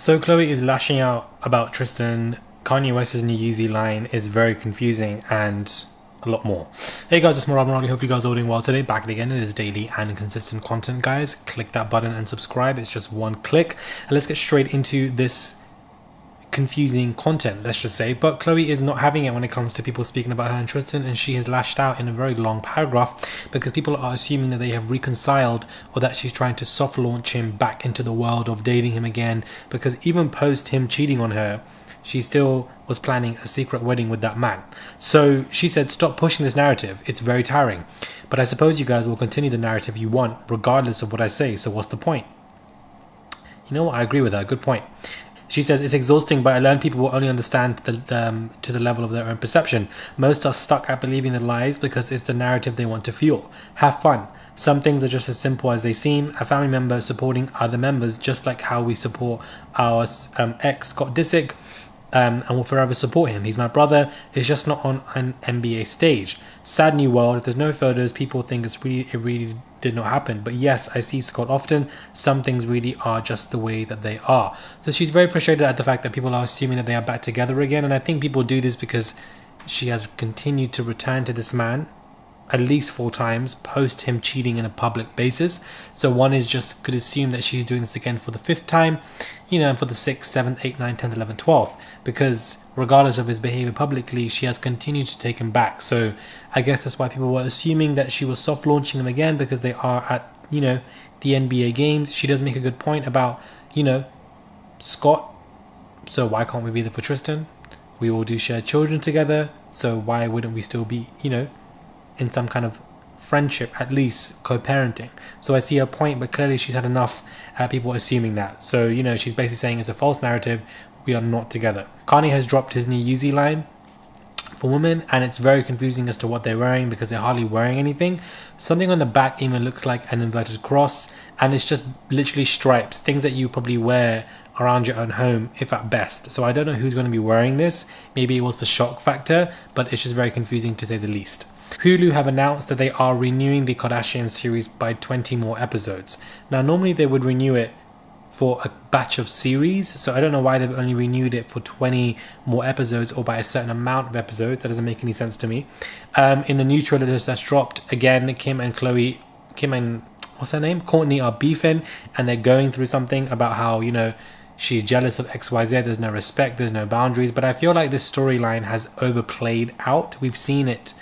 So Khloe is lashing out about Tristan. Kanye West's new Yeezy line is very confusing and a lot more. Hey guys, it's Murad Murali. Hope you guys are doing well today. Back again. It is daily and consistent content, guys. Click that button and subscribe. It's just one click. And let's get straight into this confusing content, let's just say. But Khloe is not having it when it comes to people speaking about her and Tristan, and she has lashed out in a very long paragraph because people are assuming that they have reconciled, or that she's trying to soft launch him back into the world of dating him again, because even post him cheating on her, she still was planning a secret wedding with that man. So she said, stop pushing this narrative, it's very tiring, but I suppose you guys will continue the narrative you want regardless of what I say, so what's the point? You know what, I agree with her, good point. She says, it's exhausting, but I learned people will only understand to the level of their own perception. Most are stuck at believing the lies because it's the narrative they want to fuel. Have fun. Some things are just as simple as they seem. A family member supporting other members, just like how we support our ex Scott Disick, and will forever support him. He's my brother. He's just not on an NBA stage. Sad new world. If there's no photos, people think it really did not happen. But yes, I see Scott often. Some things really are just the way that they are. So she's very frustrated at the fact that people are assuming that they are back together again. And I think people do this because she has continued to return to this man at least 4 times post him cheating in a public basis. So one is just could assume that she's doing this again for the 5th time, you know, and for the 6th, 7th, 8th, 9th, 10th, 11th, 12th, because regardless of his behavior publicly, she has continued to take him back. So I guess that's why people were assuming that she was soft launching him again, because they are at, you know, the NBA games. She does make a good point about, you know, Scott. So why can't we be there for Tristan? We all do share children together, so why wouldn't we still be, you know, in some kind of friendship, at least co-parenting? So I see her point, but clearly she's had enough people assuming that. So, you know, she's basically saying it's a false narrative, we are not together. Kanye has dropped his new Yeezy line for women, and it's very confusing as to what they're wearing because they're hardly wearing anything. Something on the back even looks like an inverted cross, and it's just literally stripes, things that you probably wear around your own home, if at best. So I don't know who's going to be wearing this. Maybe it was for shock factor, but it's just very confusing to say the least. Hulu have announced that they are renewing the Kardashian series by 20 more episodes. Now, normally they would renew it for a batch of series, so I don't know why they've only renewed it for 20 more episodes or by a certain amount of episodes. That doesn't make any sense to me. In the new trailer that's dropped, again, Kim and what's her name? Courtney are beefing, and they're going through something about how, you know, she's jealous of XYZ, there's no respect, there's no boundaries. But I feel like this storyline has overplayed out. We've seen it,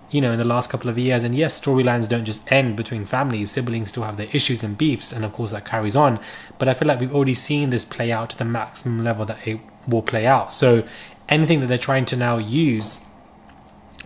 you know, in the last couple of years. And yes, storylines don't just end between families. Siblings still have their issues and beefs, and of course that carries on. But I feel like we've already seen this play out to the maximum level that it will play out. So anything that they're trying to now use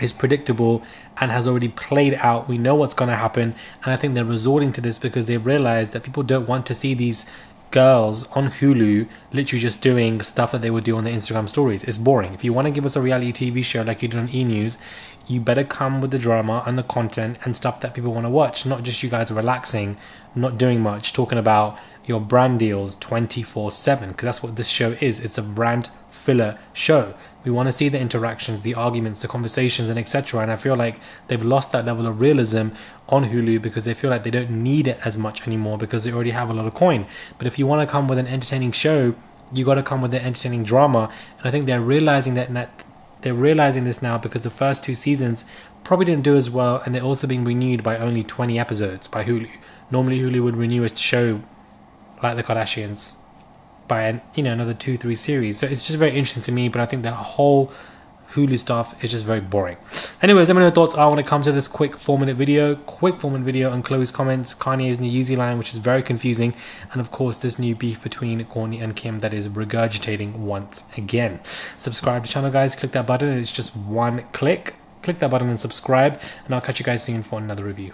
is predictable and has already played out. We know what's going to happen, and I think they're resorting to this because they've realized that people don't want to see these girls on Hulu literally just doing stuff that they would do on their Instagram stories. It's boring. If you want to give us a reality TV show like you did on E!News, you better come with the drama and the content and stuff that people want to watch, not just you guys relaxing, not doing much, talking about your brand deals 24/7, because that's what this show is. It's a brand filler show. We want to see the interactions, the arguments, the conversations, and etc. And I feel like they've lost that level of realism on Hulu because they feel like they don't need it as much anymore because they already have a lot of coin. But if you want to come with an entertaining show, you got to come with the entertaining drama. And I think they're realizing they're realizing this now because the first 2 seasons probably didn't do as well, and they're also being renewed by only 20 episodes by Hulu. Normally Hulu would renew a show like the Kardashians by, you know, another 2-3 series. So it's just very interesting to me, but I think that whole Hulu stuff is just very boring. Anyways, let me know your thoughts are when it comes to this quick 4-minute video on Khloe's comments, Kanye's new Yeezy line, which is very confusing, and of course this new beef between Kourtney and Kim that is regurgitating once again. Subscribe to the channel, guys. Click that button. It's just one click. Click that button and subscribe, and I'll catch you guys soon for another review.